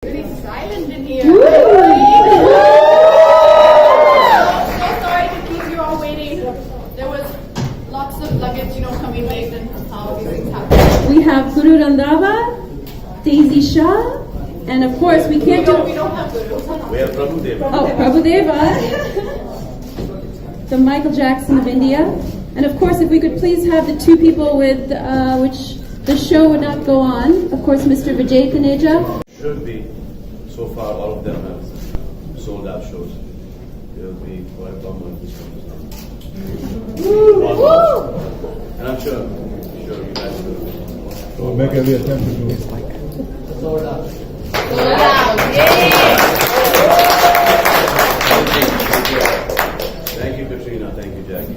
Really silent in here. Woo! So sorry to keep you all waiting. There was lots of luggage, coming late and how these things happen. We have Guru Randava, Daisy Shah, and of course we can't do. We don't have Guru. We have Prabhu Deva. Oh, Prabhudeva, the Michael Jackson of India, and of course if we could please have the two people with which the show would not go on. Of course, Mr. Vijay Taneja. Should be. So far, all of them have sold out shows. There will be quite a problem when this comes down. And I'm sure you guys will. So make every attempt to do it. Sold out. Thank you, Katrina. Thank you, Jackie.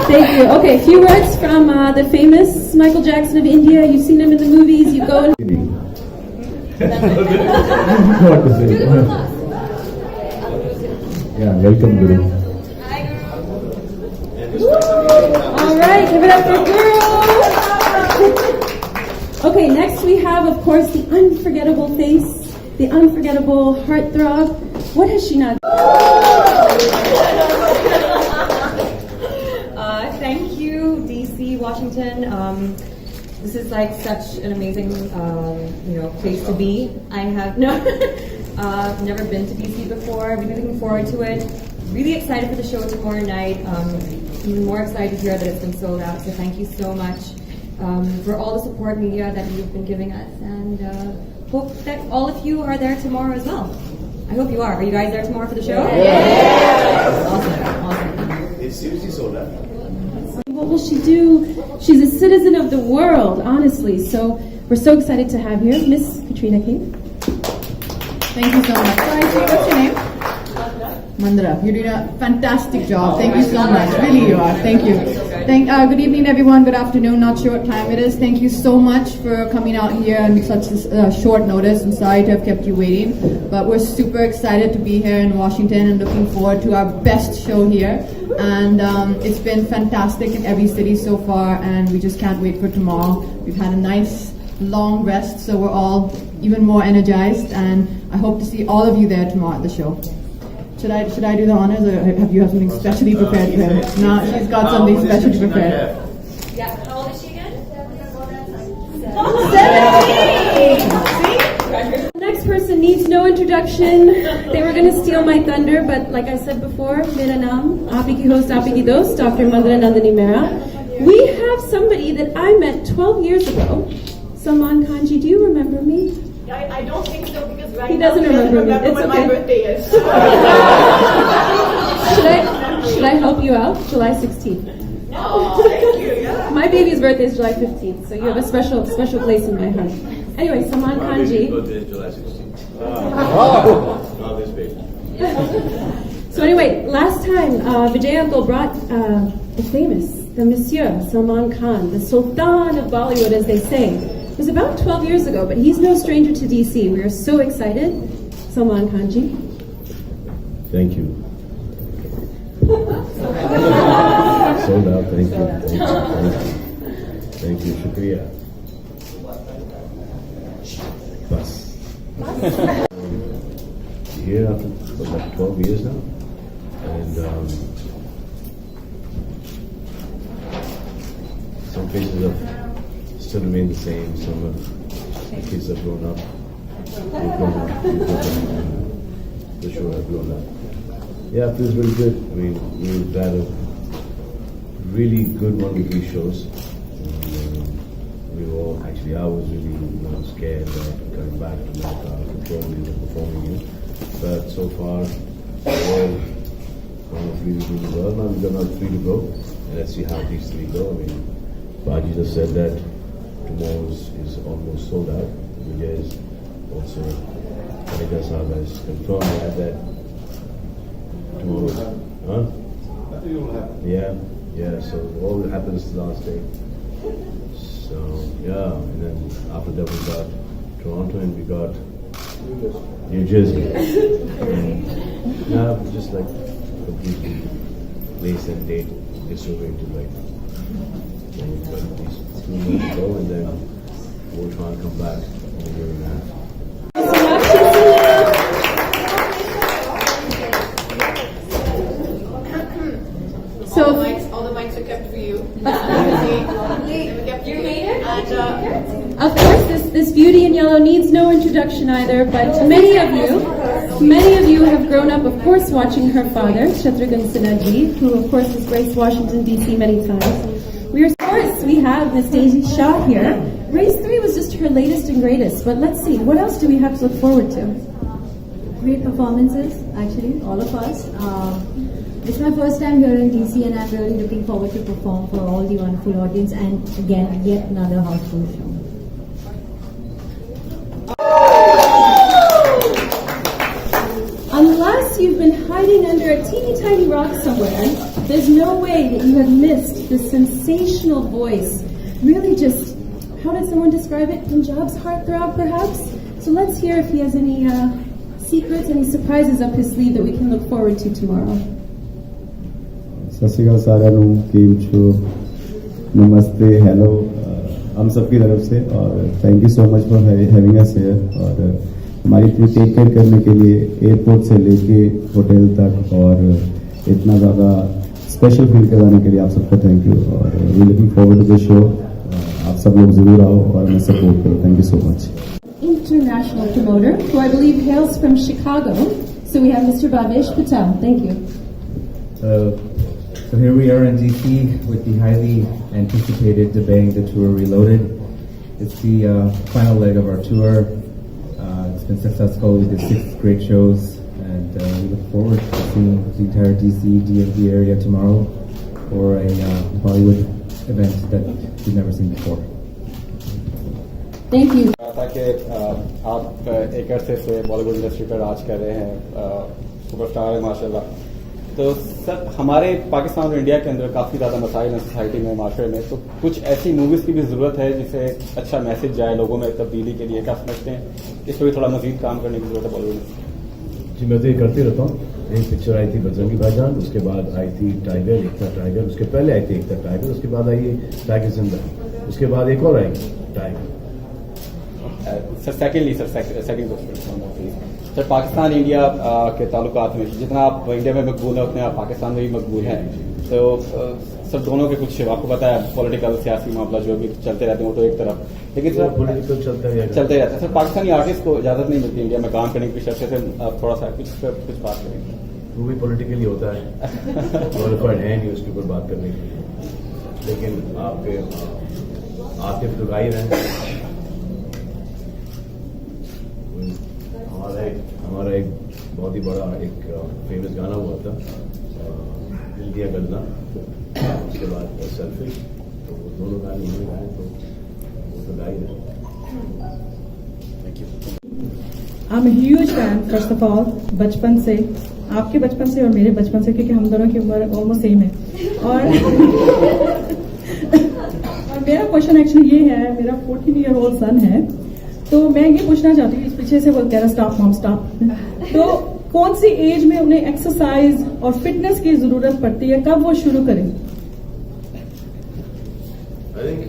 Thank you. Okay, a few words from the famous Michael Jackson of India. You've seen him in the movies. You go and. What to say? Yeah, welcome, Guru. All right, give it up for Guru. Okay, next we have, of course, the unforgettable face, the unforgettable heartthrob. What has she not? Thank you, DC, Washington. This is like such an amazing, place to be. I have never been to DC before. Really looking forward to it. Really excited for the show tomorrow night. Even more excited to hear that it's been sold out. So thank you so much for all the support, media, that you've been giving us, and hope that all of you are there tomorrow as well. I hope you are. Are you guys there tomorrow for the show? Yeah. Awesome. It's seriously sold out. What will she do? She's a citizen of the world, honestly. So we're so excited to have here Miss Katrina Kaif. Thank you so much. What's your name? Mandra. You're doing a fantastic job. Thank you so much. Really, you are. Thank you. Good evening, everyone. Good afternoon. Not sure what time it is. Thank you so much for coming out here on such short notice. I'm sorry to have kept you waiting, but we're super excited to be here in Washington and looking forward to our best show here. And it's been fantastic in every city so far, and we just can't wait for tomorrow. We've had a nice long rest, so we're all even more energized, and I hope to see all of you there tomorrow at the show. Should I do the honors, or have you something specially prepared for him? No, she's got something specially prepared. Yeah, how old is she again? 17! Next person needs no introduction. They were going to steal my thunder, but like I said before, Mera naam, aap ki host, aap ki dost, Dr. Mandra Nandini Mehra. We have somebody that I met 12 years ago. Salman Khan ji, do you remember me? I don't think so, because He doesn't remember me. It's when okay. my birthday is. Should I help you out? July 16th. Oh, thank you. Yeah. My baby's birthday is July 15th, so you have a special place in my heart. Anyway, Salman My Khan baby's ji. birthday is July 16th. Not this baby. So anyway, last time Vijay Uncle brought the famous, the Monsieur Salman Khan, the Sultan of Bollywood, as they say. It was about 12 years ago, but he's no stranger to DC. We are so excited. Salman Khan ji. Thank you. Sold out. Thank you. Thank you. Shukriya. Bus. Here after like 12 years now, and some places have still remain the same. Some of the kids have grown up. We've grown up. The show have grown up. Yeah, it feels really good. I mean, we've had a really good one with these shows. I was really scared about coming back to America after 12 years of performing here. But so far, all really doing well. Now we've got another 3 to go. And let's see how these 3 go. I mean, Baji just said that tomorrow's is almost sold out. Vijay is also, Kanika Sahab has confirmed that tomorrow. Huh? Yeah, so all happens the last day. So, yeah, and then after that we got Toronto and we got New Jersey. And now just like completely place and date distributing to like, we've got these 2 months to go, and then we'll try and come back in a year and a half. Miss Beauty in Yellow needs no introduction either, but many of you have grown up, of course, watching her father, Jacqueline Fernandez, who, of course, has graced Washington, D.C. many times. We have Miss Daisy Shaw here. Race 3 was just her latest and greatest, but let's see, what else do we have to look forward to? Great performances, actually, all of us. It's my first time here in DC, and I'm really looking forward to perform for all the wonderful audience, and again, yet another houseful show. Unless you've been hiding under a teeny tiny rock somewhere, there's no way that you have missed this sensational voice. Really just, how did someone describe it? Punjab's heartthrob, perhaps? So let's hear if he has any secrets, any surprises up his sleeve that we can look forward to tomorrow. सत श्री अकाल साਰਿਆਂ ਨੂੰ team show नमस्ते hello हम सबकी तरफ से और thank you so much for having us here और हमारी इतनी टेक केयर करने के लिए एयरपोर्ट से लेके होटल तक और इतना ज़्यादा स्पेशल फील करवाने के लिए आप सबको थैंक यू और we looking forward to the show आप सब लोग जरूर आओ और हमें सपोर्ट करो thank you so much International promoter, who I believe hails from Chicago. So we have Mr. Bhavesh Patel. Thank you. So here we are in DC with the highly anticipated Dabangg the Tour Reloaded. It's the final leg of our tour. It's been successful. We did 6 great shows, and we look forward to seeing the entire DC, DMV area tomorrow for a Bollywood event that we've never seen before. Thank you. ताकि आप एक अरसे से Bollywood industry पर राज कर रहे हैं superstar है माशाल्लाह तो सर हमारे पाकिस्तान और इंडिया के अंदर काफ़ी ज़्यादा मसाइल हैं सोसाइटी में माशरे में तो कुछ ऐसी मूवीज़ की भी ज़रूरत है जिससे अच्छा मैसेज जाए लोगों में तब्दीली के लिए क्या समझते हैं इस पर भी थोड़ा मजीद काम करने की जरूरत है बॉलीवुड में जी मैं तो ये करते रहता हूँ एक पिक्चर आई थी बजरंगी भाईजान उसके बाद आई थी टाइगर एक था टाइगर उसके पहले आई थी एक था टाइगर उसके बाद आई टाइगर जिंदा उसके बाद एक और आई Tiger sir second question sir Pakistan India के ताल्लुकात में जितना आप इंडिया में मकबूल हैं उतने आप पाकिस्तान में भी मकबूल हैं तो सर दोनों के कुछ आपको पता है पॉलिटिकल सियासी मामला जो भी चलते रहते हैं वो तो एक तरफ लेकिन सर पॉलिटिकल चलते रहते हैं सर पाकिस्तानी आर्टिस्ट को इजाजत नहीं मिलती इंडिया में काम करने की शर्त से आप थोड़ा सा कुछ बात करेंगे वो भी पॉलिटिकली होता है क्वालिफाइड है नहीं उसके ऊपर बात करने के लिए लेकिन आपके आतिफ तो गायब हैं हमारा एक बहुत ही बड़ा एक फेमस गाना हुआ था दिल दिया गलना उसके बाद सेल्फिश तो वो दोनों गाने उन्होंने गाए तो वो तो गाई है thank you I'm a huge fan first of all बचपन से आपके बचपन से और मेरे बचपन से क्योंकि हम दोनों की उम्र ऑलमोस्ट सेम है और मेरा क्वेश्चन एक्चुअली ये है मेरा 14-year-old सन है तो मैं ये पूछना चाहती हूँ इस पीछे से वो कह रहा स्टॉप मॉम स्टॉप तो कौन सी एज में उन्हें एक्सरसाइज और फिटनेस की जरूरत पड़ती है कब वो शुरू करें आई थिंक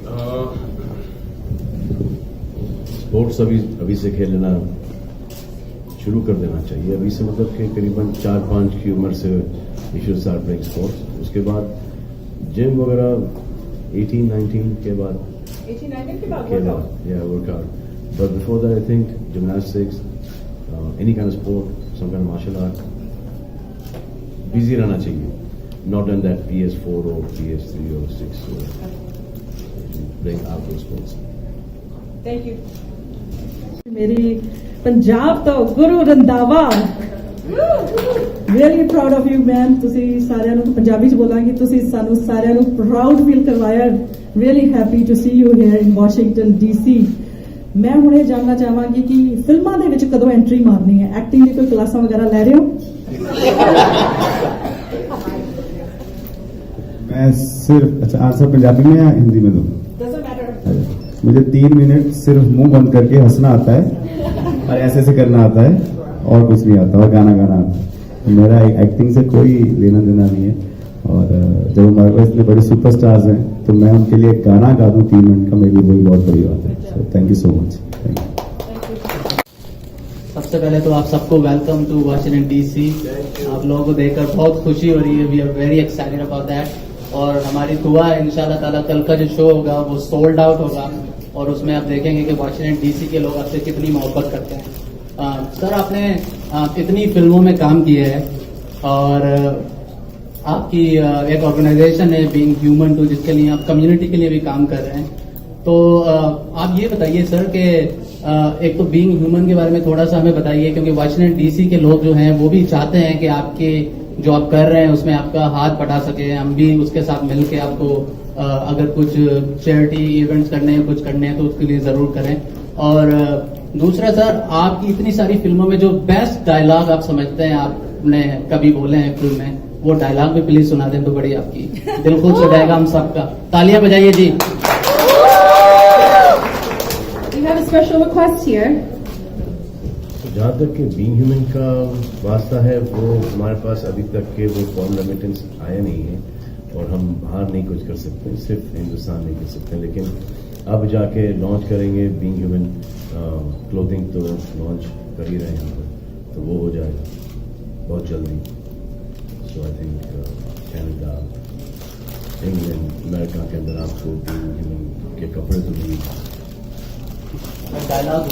स्पोर्ट्स अभी से खेलना शुरू कर देना चाहिए अभी से मतलब कि करीबन 4-5 की उम्र से you should start playing sports उसके बाद जिम वगैरह 18-19 के बाद workout But before that, I think gymnastics, any kind of sport, some kind of martial art, busy रहना चाहिए. Not in that PS4 or PS3 or 6 or playing outdoor sports. Thank you. मेरी पंजाब तो Guru Randhawa. Really proud of you, man. ਤੁਸੀਂ ਸਾਰਿਆਂ ਨੂੰ ਪੰਜਾਬੀ ਚ ਬੋਲਾਂਗੀ ਤੁਸੀਂ ਸਾਨੂੰ ਸਾਰਿਆਂ ਨੂੰ proud feel ਕਰਵਾਇਆ. Really happy to see you here in Washington DC. मैं ਹੁਣੇ ਜਾਣਨਾ ਚਾਹਾਂਗੀ ਕਿ ਫਿਲਮਾਂ ਦੇ ਵਿੱਚ ਕਦੋਂ ਐਂਟਰੀ ਮਾਰਨੀ ਹੈ ਐਕਟਿੰਗ ਦੀ ਕੋਈ ਕਲਾਸਾਂ ਵਗੈरह ਲੈ ਰਹੇ ਹੋ मैं सिर्फ अच्छा आंसर पंजाबी में या हिंदी में दूं doesn't matter मुझे 3 मिनट सिर्फ मुंह बंद करके हंसना आता है और ऐसे ऐसे करना आता है और कुछ नहीं आता और गाना गाना आता है मेरा एक्टिंग से कोई लेना देना नहीं है और जब हमारे पास इतने बड़े सुपरस्टार्स हैं तो मैं उनके लिए गाना गा दूं 3 मिनट का मेरे लिए वही बहुत बड़ी बात है so thank you so much सबसे पहले तो आप सबको वेलकम टू वॉशिंगटन डीसी आप लोगों को देखकर बहुत खुशी हो रही है we are very excited about that और हमारी दुआ है इंशाल्लाह ताला कल का जो शो होगा वो सोल्ड आउट होगा और उसमें आप देखेंगे कि वाशिंगटन डीसी के लोग आपसे कितनी मोहब्बत करते हैं। सर, आपने इतनी फिल्मों में काम किया है और आपकी एक ऑर्गेनाइजेशन है बीइंग ह्यूमन टू, जिसके लिए आप कम्युनिटी के लिए भी काम कर रहे हैं। तो आप ये बताइए सर कि एक तो बीइंग ह्यूमन के बारे में थोड़ा सा हमें बताइए, क्योंकि वाशिंगटन डीसी के लोग जो हैं वो भी चाहते हैं कि आपके जो आप कर रहे हैं उसमें आपका हाथ बटा सके, हम भी उसके साथ मिलके आपको अगर कुछ चैरिटी इवेंट्स करने हैं, कुछ करने हैं तो उसके लिए जरूर करें। और दूसरा सर, आपकी इतनी सारी फिल्मों में जो बेस्ट डायलॉग आप समझते हैं आपने कभी बोले हैं फिल्म में, वो डायलॉग भी प्लीज सुना दें तो बड़ी आपकी दिल खुश हो जाएगा हम सबका। तालियां बजाइए जी। We have a special request here. जहाँ तक कि बीइंग ह्यूमन का वास्ता है, वो हमारे पास अभी तक के वो फॉरेन रेमिटेंस आया नहीं है और हम बाहर नहीं कुछ कर सकते, सिर्फ हिंदुस्तान नहीं कर सकते। लेकिन अब जाके लॉन्च करेंगे बीइंग ह्यूमन क्लोथिंग, तो लॉन्च कर ही रहे हैं यहाँ पर, तो वो हो जाएगा बहुत जल्दी। So I think Canada, England, America के अंदर आपको बीइंग ह्यूमन के कपड़े तो मिलेंगे। डायलॉग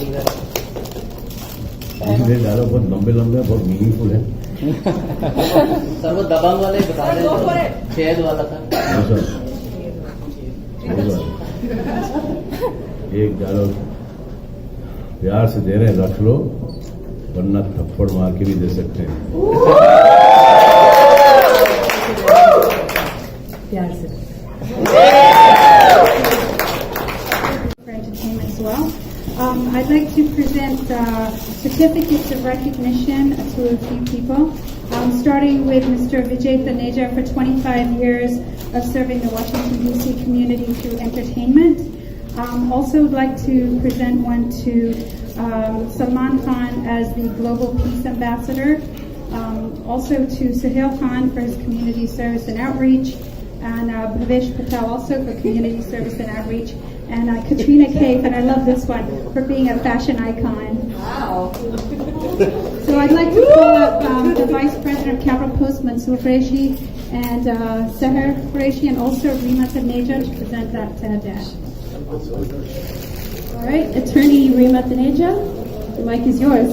डायलॉग बहुत लंबे लंबे बहुत मीनिंगफुल है। सर, वो दबंग वाले बता दें, छेद वाला था। एक डायलॉग प्यार से दे रहे हैं, रख लो, वरना थप्पड़ मार के भी दे सकते हैं। प्यार से। For entertainment as well. I'd like to present certificates of recognition to a few people, starting with Mr. Vijay Thaneja for 25 years of serving the Washington, D.C. community through entertainment. Also would like to present one to Salman Khan as the Global Peace Ambassador, also to Sahil Khan for his community service and outreach, and Bhavesh Patel also for community service and outreach, and Katrina Kaif, and I love this one, for being a fashion icon. Wow. So I'd like to call up the Vice President of Capital Post, Mansoor Qureshi, and Seher Qureshi, and also Rima Thaneja to present that dash. All right, Attorney Rima Thaneja, the mic is yours.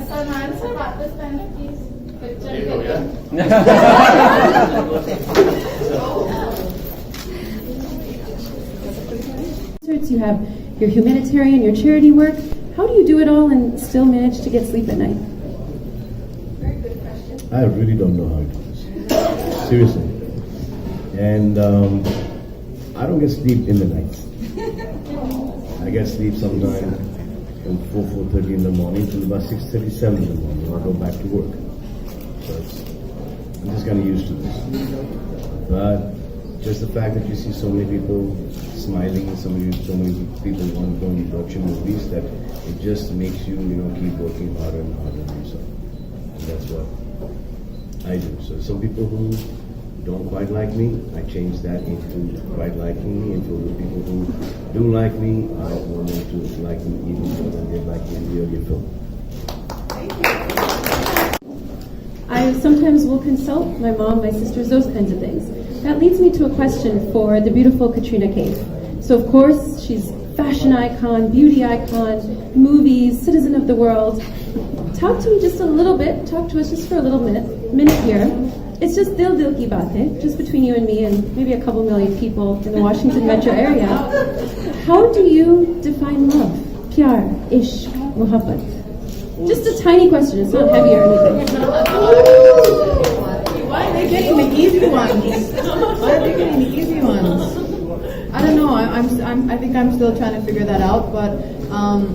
Salman sir, वापस पहने please picture. You have your humanitarian, your charity work. How do you do it all and still manage to get sleep at night? Very good question. I really don't know how to do this. Seriously. And I don't get sleep in the night. I get sleep sometime from 4:30 in the morning till about 6:37 in the morning when I go back to work. So I'm just kind of used to this. But just the fact that you see so many people smiling, so many people want to go and watch your movies, that it just makes you, keep working harder and harder on yourself. And that's what I do. So some people who don't quite like me, I change that into quite liking me. And for the people who do like me, I want them to like me even more than they like me in the earlier film. I sometimes will consult my mom, my sisters, those kinds of things. That leads me to a question for the beautiful Katrina Kaif. So of course, she's fashion icon, beauty icon, movies, citizen of the world. Talk to me just a little bit, talk to us just for a little minute here. It's just dil ki baat hai, just between you and me and maybe a couple million people in the Washington metro area. How do you define love? Pyar, ishq, muhabbat? Just a tiny question, it's not heavy or anything. Why are they getting the easy ones? Why are they getting the easy ones? I don't know. I think I'm still trying to figure that out. But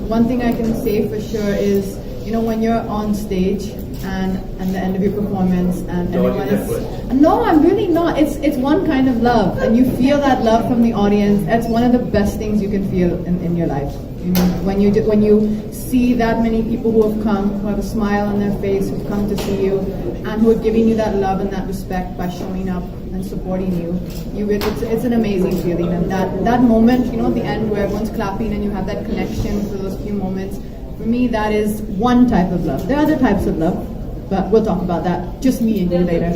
one thing I can say for sure is, when you're on stage and the end of your performance and everyone is, no, I'm really not. It's one kind of love, and you feel that love from the audience. That's one of the best things you can feel in your life. When you see that many people who have come, who have a smile on their face, who've come to see you, and who are giving you that love and that respect by showing up and supporting you. It's an amazing feeling, and that moment, you know, the end where everyone's clapping and you have that connection for those few moments. For me, that is one type of love. There are other types of love, but we'll talk about that. Just me and you later.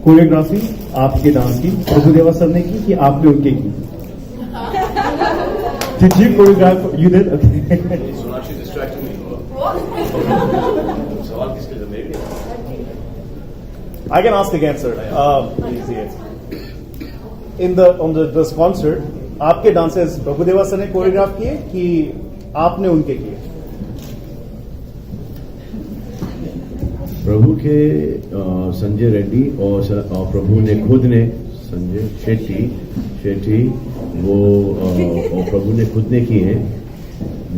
Choreography आपके dance की Prabhudeva sir ने की कि आपने उनके की? Did you choreograph? You did? Okay. Sonakshi distracting me. सवाल किसके लिए मेरे लिए? I can ask again, sir. Easy. On this concert, आपके dances प्रभुदेवा सर ने choreograph किए कि आपने उनके किए? प्रभु के संजय रेड्डी और प्रभु ने खुद ने संजय शेट्टी वो और प्रभु ने खुद ने किए हैं.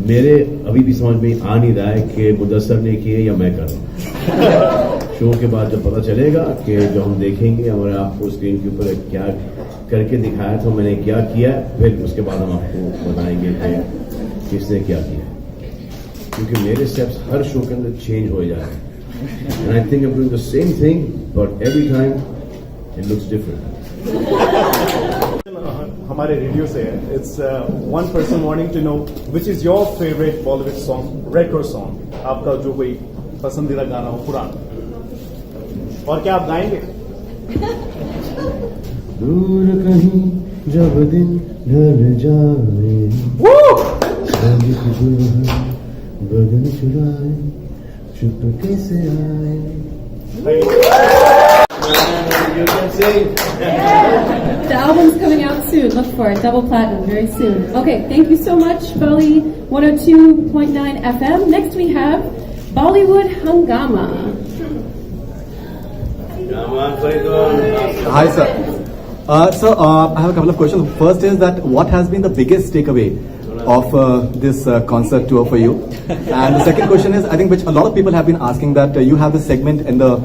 मेरे अभी भी समझ में आ नहीं रहा है कि मुदस्सर ने किए या मैं कर रहा हूँ. शो के बाद जब पता चलेगा कि जो हम देखेंगे हमारे आपको स्क्रीन के ऊपर क्या करके दिखाया था, मैंने क्या किया, फिर उसके बाद हम आपको बताएंगे कि किसने क्या किया. क्योंकि मेरे स्टेप्स हर शो के अंदर चेंज हो जा रहे हैं. And I think I'm doing the same thing, but every time it looks different. हमारे रेडियो से है. It's one person wanting to know which is your favorite Bollywood song, retro song. आपका जो कोई पसंदीदा गाना हो पुराना. और क्या आप गाएंगे? दूर कहीं जब दिन ढल जाए, बदन चुराए, चुपके से आए. You can sing. The album's coming out soon. Look for it. Double platinum very soon. Okay, thank you so much, Bali 102.9 FM. Next we have Bollywood Hungama. Hi, sir. Sir, I have a couple of questions. First is that what has been the biggest takeaway of this concert tour for you? And the second question is, I think which a lot of people have been asking, that you have this segment in the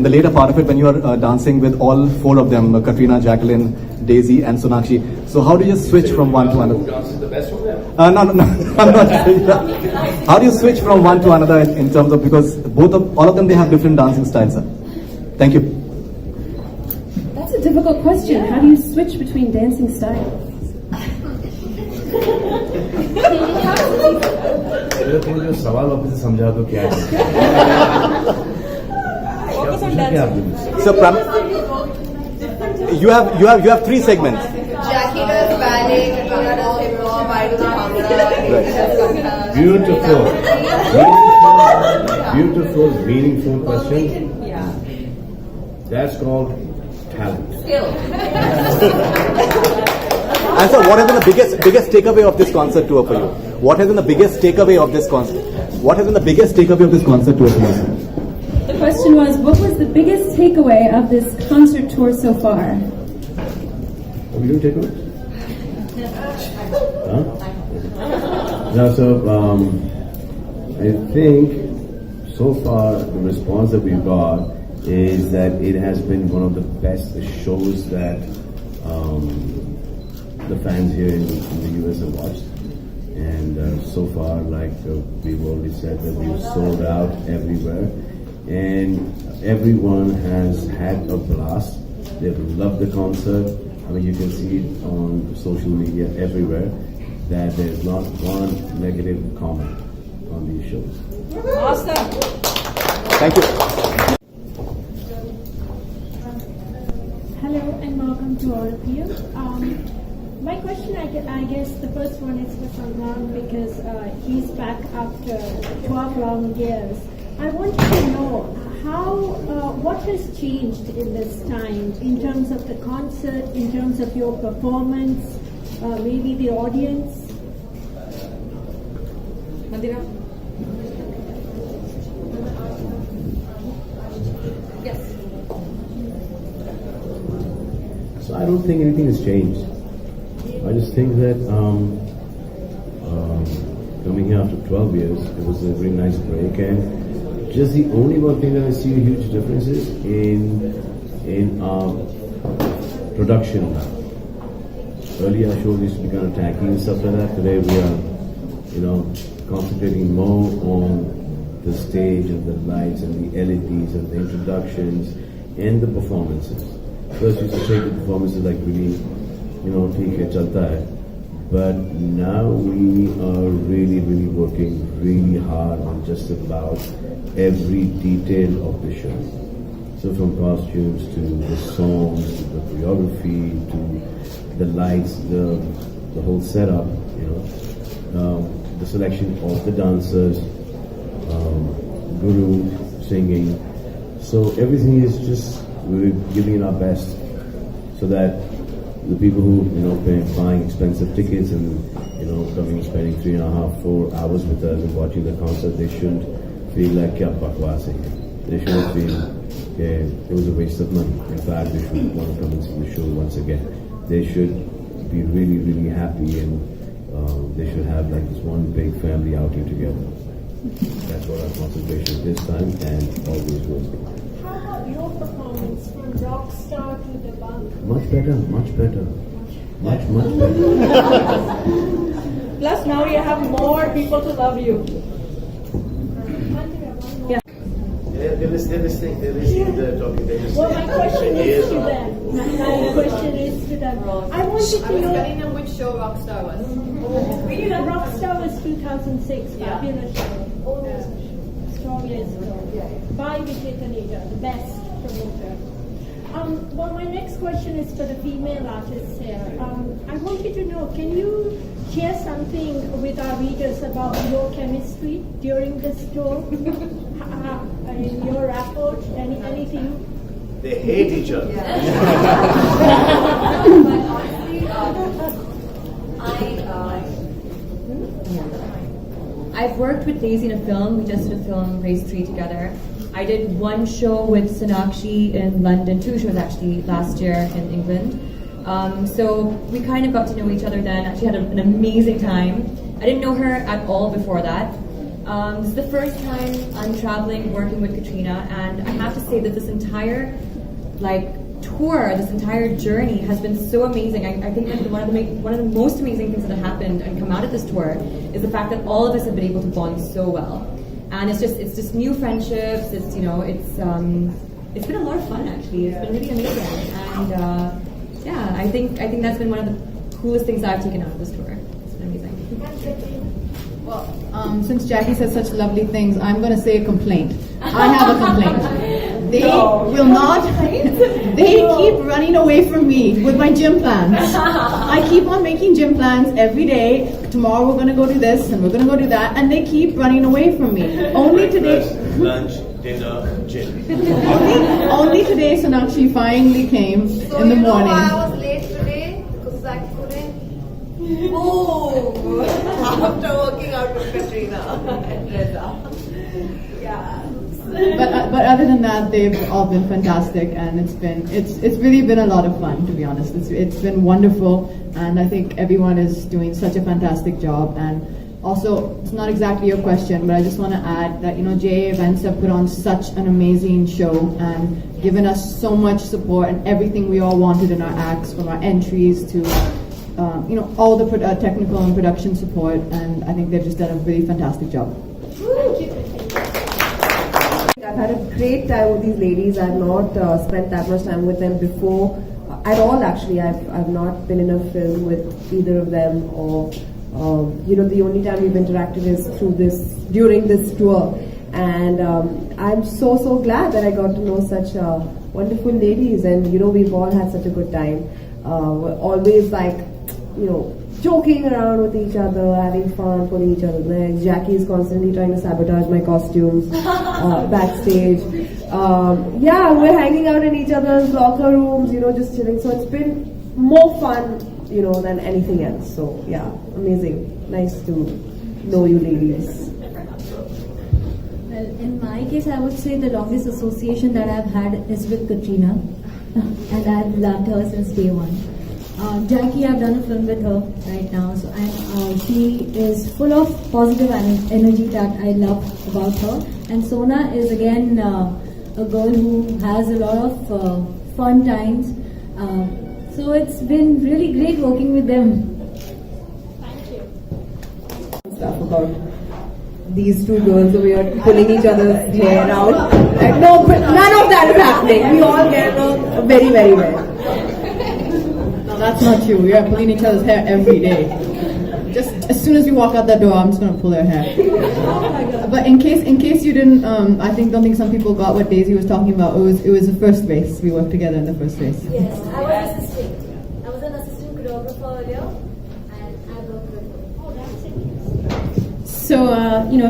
later part of it when you are dancing with all four of them, Katrina, Jacqueline, Daisy and Sonakshi. So how do you switch from one to another? Dances the best of them? No, I'm not saying that. How do you switch from one to another in terms of, because all of them, they have different dancing styles, sir. Thank you. That's a difficult question. How do you switch between dancing styles? जो सवाल वापस से समझा तो क्या है? So, you have three segments. Jackie does ballet, Katrina does hip hop, I do bhangra. Beautiful, meaningful question. Yeah. That's called talent. Skill. And so, what has been the biggest takeaway of this concert tour for you? What has been the biggest takeaway of this concert? What has been the biggest takeaway of this concert tour for you? The question was, what was the biggest takeaway of this concert tour so far? Are we doing takeaways? Huh? No, so I think so far the response that we've got is that it has been one of the best shows that the fans here in the US have watched. And so far, like we've already said, that we've sold out everywhere. And everyone has had a blast. They've loved the concert. I mean, you can see it on social media everywhere that there's not one negative comment on these shows. Awesome. Thank you. Hello and welcome to all of you. My question, I guess the first one is for Salman, because he's back after 12 long years. I wanted to know what has changed in this time in terms of the concert, in terms of your performance, maybe the audience? Mandira? Yes. So I don't think anything has changed. I just think that coming here after 12 years, it was a very nice break, and just the only one thing that I see a huge difference is in production now. Earlier shows used to be kind of tacky and stuff like that. Today we are, concentrating more on the stage and the lights and the LEDs and the introductions and the performances. First, we used to take the performances like really, theek hai, chalta hai. But now we are really, really working really hard on just about every detail of the show. So from costumes to the songs, to the choreography, to the lights, the whole setup, the selection of the dancers, guru singing. So everything is just, we're giving it our best so that the people who, buying expensive tickets and, coming, spending 3.5, 4 hours with us and watching the concert, they shouldn't feel like, kya bakwas hai. They shouldn't feel, it was a waste of money. In fact, they should want to come and see the show once again. They should be really, really happy, and they should have like this one big family outing together. That's what our concentration this time and always will be. How about your performance from rock star to Dabangg? Much better, much better. Much better. Plus now you have more people to love you. They're listening, they're talking. Well, my question is to them. My question is to them. I wanted to know. Telling them which show Rockstar was. The Rockstar was 2006, fabulous show. Strong years ago. By Vijay Taneja, the best promoter. Well, my next question is for the female artists here. I want you to know, can you share something with our readers about your chemistry during this tour? In your rapport, anything? They hate each other. But honestly, I've worked with Daisy in a film. We just did a film, Race 3 together. I did one show with Sonakshi in London, 2 shows actually, last year in England. So we kind of got to know each other then. Actually had an amazing time. I didn't know her at all before that. This is the first time I'm traveling, working with Katrina, and I have to say that this entire tour, this entire journey has been so amazing. I think that one of the most amazing things that have happened and come out of this tour is the fact that all of us have been able to bond so well. And it's just new friendships. It's been a lot of fun actually. It's been really amazing, and I think that's been one of the coolest things I've taken out of this tour. It's been amazing. Well, since Jackie said such lovely things, I'm going to say a complaint. I have a complaint. They will not. They keep running away from me with my gym plans. I keep on making gym plans every day. Tomorrow we're going to go do this and we're going to go do that, and they keep running away from me. Only today. Lunch, dinner, gym. only today, Sonakshi finally came in the morning. I was late today because I couldn't move after working out with Katrina and Reza. Yeah. But other than that, they've all been fantastic, and it's really been a lot of fun, to be honest. It's been wonderful, and I think everyone is doing such a fantastic job. And also, it's not exactly your question, but I just want to add that JA Events have put on such an amazing show and given us so much support and everything we all wanted in our acts, from our entries to all the technical and production support, and I think they've just done a really fantastic job. I've had a great time with these ladies. I've not spent that much time with them before at all. Actually, I've not been in a film with either of them, or the only time we've interacted is during this tour. And I'm so glad that I got to know such wonderful ladies, and we've all had such a good time. We're always joking around with each other, having fun, putting each other legs. Jackie is constantly trying to sabotage my costumes backstage. We're hanging out in each other's locker rooms, just chilling. So it's been more fun, than anything else. So yeah, amazing. Nice to know you ladies. Well, in my case, I would say the longest association that I've had is with Katrina, and I've loved her since day one. Jackie, I've done a film with her right now, and she is full of positive energy that I love about her. And Sona is again a girl who has a lot of fun times. So it's been really great working with them. Stuff about these two girls over here pulling each other's hair out. No, but none of that is happening. We all get along very, very well. No, that's not true. We are pulling each other's hair every day. Just as soon as you walk out that door, I'm just gonna pull their hair. But in case you didn't, don't think some people got what Daisy was talking about. It was the first race. We worked together in the first race. Yes, I was assisting. I was an assistant choreographer earlier, and I worked with her. Oh, that's it. So,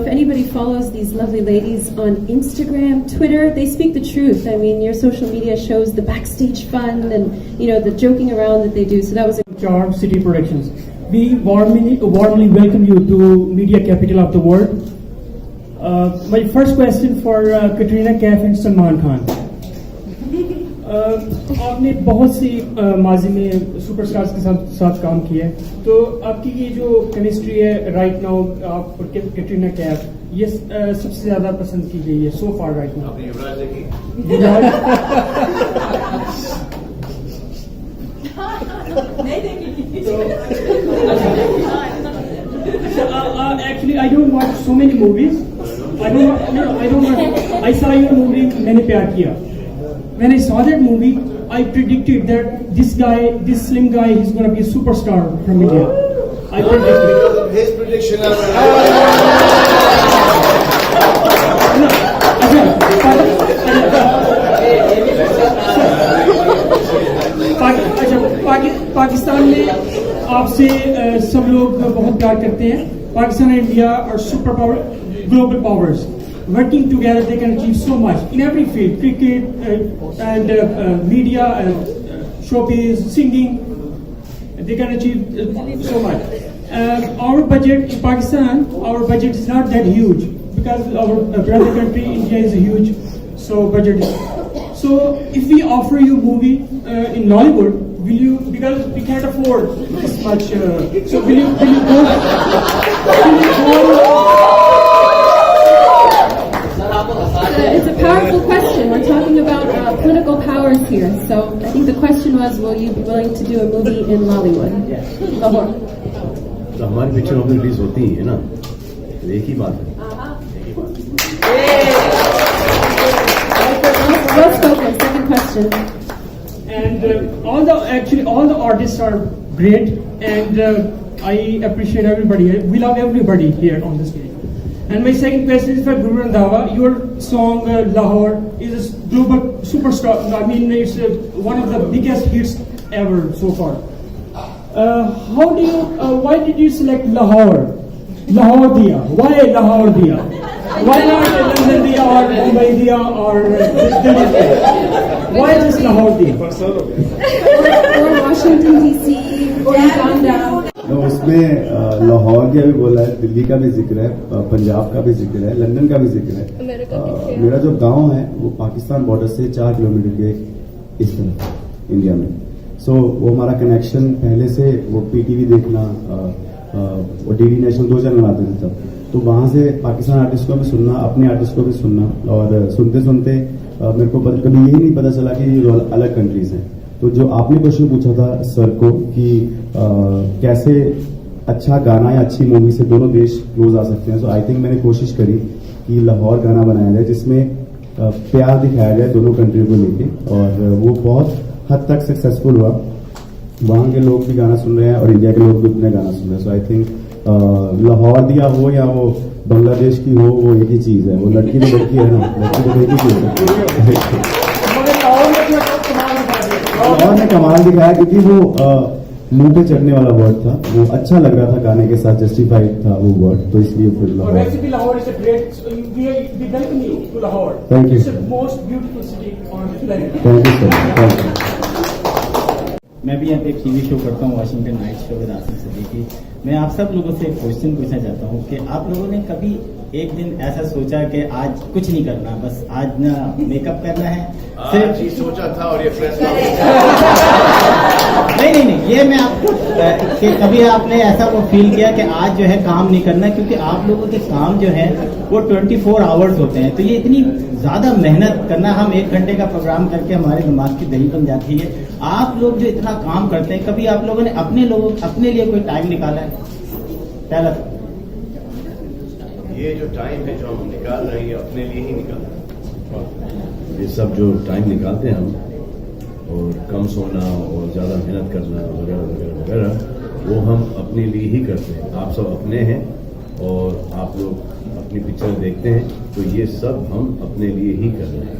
if anybody follows these lovely ladies on Instagram, Twitter, they speak the truth. I mean, your social media shows the backstage fun and, the joking around that they do. So that was Charm City Productions. We warmly welcome you to media capital of the world. My first question for Katrina Kaif and Salman Khan. आपने बहुत सी माजी में superstars के साथ काम किया है, तो आपकी ये जो केमिस्ट्री है राइट नाउ आप और कैटरीना कैफ, ये सबसे ज्यादा पसंद की गई है सो फार राइट नाउ. आपने युवराज देखी? नहीं देखी. Actually, I don't watch so many movies. I saw your movie मैंने प्यार किया. When I saw that movie, I predicted that this slim guy, he's going to be a superstar from India. I predicted. His prediction. Pakistan में आपसे सब लोग बहुत प्यार करते हैं. Pakistan and India are global powers. Working together, they can achieve so much in every field: cricket and media, showbiz, singing. They can achieve so much. Our budget in Pakistan, our budget is not that huge because our brother country India is huge, so budget is. So if we offer you movie in Nollywood, will you? Because we can't afford this much. So will you go? It's a powerful question. We're talking about political powers here. So I think the question was, will you be willing to do a movie in Lollywood? Lahore. तो हमारी picture of release होती है ना, एक ही बात है. Well spoken. Second question. And all the artists are great, and I appreciate everybody. We love everybody here on the stage. And my second question is for Guru Randhawa. Your song Lahore is a global superstar. I mean, it's one of the biggest hits ever so far. Why did you select Lahore? Lahore Diya. Why Lahore Diya? Why not London Diya or Mumbai Diya or Delhi Diya? Why just Lahore Diya? Or Washington DC, or Uganda. उसमें लाहौर का भी बोला है, दिल्ली का भी जिक्र है, पंजाब का भी जिक्र है, लंदन का भी जिक्र है. मेरा जो गांव है वो पाकिस्तान बॉर्डर से 4 किलोमीटर के इस तरफ इंडिया में. सो वो हमारा कनेक्शन पहले से, वो पीटीवी देखना, वो डीडी नेशनल 2 चैनल आते थे तब, तो वहां से पाकिस्तान आर्टिस्ट को भी सुनना, अपने आर्टिस्ट को भी सुनना, और सुनते सुनते मेरे को कभी यही नहीं पता चला कि ये अलग कंट्रीज हैं. तो जो आपने क्वेश्चन पूछा था सर को कि कैसे अच्छा गाना या अच्छी मूवी से दोनों देश क्लोज आ सकते हैं, सो आई थिंक मैंने कोशिश करी कि लाहौर गाना बनाया जाए जिसमें प्यार दिखाया जाए दोनों कंट्रियों को लेके, और वो बहुत हद तक सक्सेसफुल हुआ. वहाँ के लोग भी गाना सुन रहे हैं और इंडिया के लोग भी अपने गाना सुन रहे हैं. सो आई थिंक लाहौर दिया हो या वो बांग्लादेश की हो, वो एक ही चीज है. वो लड़की तो लड़की है ना, लड़की तो एक ही चीज है. लाहौर ने कमाल दिखाया क्योंकि वो मुंह पे चढ़ने वाला वर्ड था, वो अच्छा लग रहा था, गाने के साथ जस्टिफाइड था वो वर्ड, तो इसलिए फिर Lahore. Thank you. Thank you sir. मैं भी यहाँ पे एक टीवी शो करता हूँ, Washington night show with Asif Siddiqui. मैं आप सब लोगों से एक क्वेश्चन पूछना चाहता हूँ कि आप लोगों ने कभी एक दिन ऐसा सोचा कि आज कुछ नहीं करना, बस आज ना मेकअप करना है? सिर्फ ही सोचा था और ये फैसला. नहीं, ये मैं आपको कि कभी आपने ऐसा वो फील किया कि आज जो है काम नहीं करना, क्योंकि आप लोगों के काम जो है वो 24 आवर्स होते हैं, तो ये इतनी ज्यादा मेहनत करना, हम 1 घंटे का प्रोग्राम करके हमारे दिमाग की दही बन जाती है. आप लोग जो इतना काम करते हैं, कभी आप लोगों ने अपने लिए कोई टाइम निकाला है? पहला ये जो टाइम है जो हम निकाल रहे हैं ये अपने लिए ही निकाल रहे हैं। ये सब जो टाइम निकालते हैं हम, और कम सोना और ज़्यादा मेहनत करना वगैरह वगैरह वगैरह, वो हम अपने लिए ही करते हैं। आप सब अपने हैं और आप लोग अपनी पिक्चर देखते हैं, तो ये सब हम अपने लिए ही कर रहे हैं।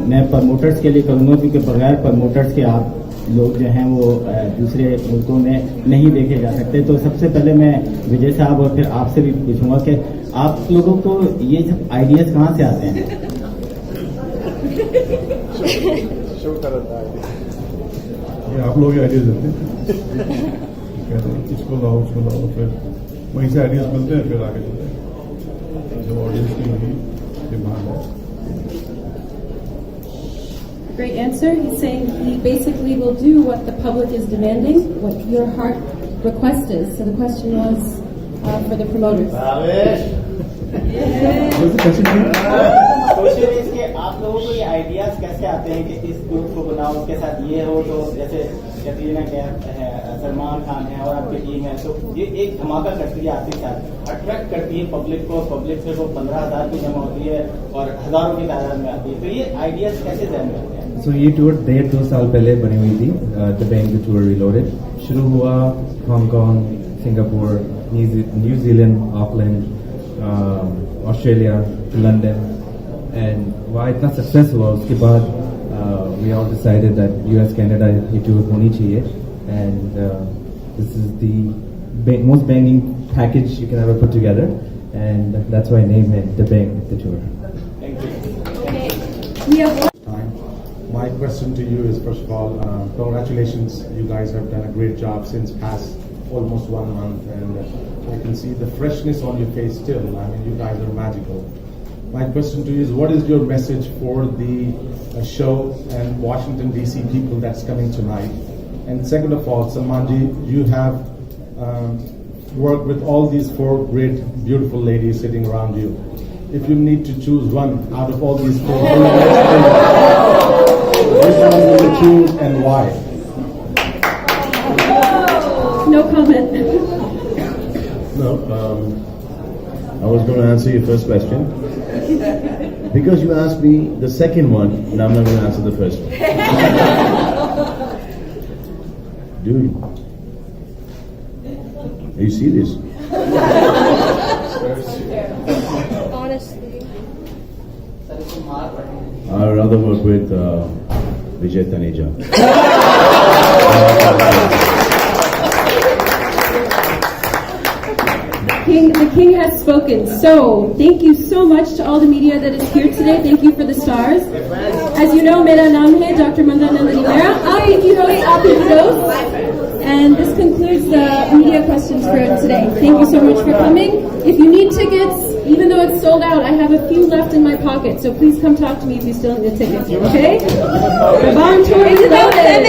मैं प्रमोटर्स के लिए करूंगा, क्योंकि बगैर प्रमोटर्स के आप लोग जो हैं वो दूसरे मुल्कों में नहीं देखे जा सकते। तो सबसे पहले मैं विजय साहब और फिर आपसे भी पूछूंगा कि आप लोगों को ये सब आइडियाज कहाँ से आते हैं? ये आप लोग आइडियाज देते हैं, कहते हैं इसको लाओ उसको लाओ, फिर वहीं से आइडियाज मिलते हैं, फिर आगे चलते हैं जो ऑडियंस की यही डिमांड है। Great answer. He's saying he basically will do what the public is demanding, what your heart request is. So the question was for the promoters. Question is कि आप लोगों को ये आइडियाज कैसे आते हैं कि इस ग्रुप को बनाओ, उसके साथ ये हो, तो जैसे कैटरीना कैफ है, सलमान खान है और आपकी टीम है, तो ये एक धमाका करती है, आपके साथ अट्रैक्ट करती है पब्लिक को, पब्लिक से वो 15,000 की जमा होती है और हजारों की तादाद में आती है, तो ये आइडियाज कैसे जहन में आते हैं? So ये टूर 1.5-2 साल पहले बनी हुई थी, दबंग द टूर रिलोडेड। शुरू हुआ Hong Kong, Singapore, New Zealand, Auckland, Australia, London, and वहाँ इतना सक्सेस हुआ, उसके बाद we all decided that US Canada ये टूर होनी चाहिए, and this is the most banging package you can ever put together, and that's why name है Dabangg the tour. My question to you is, first of all, congratulations. You guys have done a great job since past almost 1 month, and I can see the freshness on your face still. I mean, you guys are magical. My question to you is, what is your message for the show and Washington DC people that's coming tonight? And second of all, Salman ji, you have worked with all these 4 great, beautiful ladies sitting around you. If you need to choose one out of all these 4, which one will you choose and why? No comment. No, I was going to answer your first question. Because you asked me the second one, and I'm not going to answer the first one. Dude, are you serious? Honestly. I'd rather work with Vijay Taneja. The king has spoken. So, thank you so much to all the media that is here today. Thank you for the stars. As you know, mera naam hai Dr. Mandanandani Mera. Aap And this concludes the media questions for today. Thank you so much for coming. If you need tickets, even though it's sold out, I have a few left in my pocket. So please come talk to me if you still need a ticket. Okay? Dabangg tour is loaded.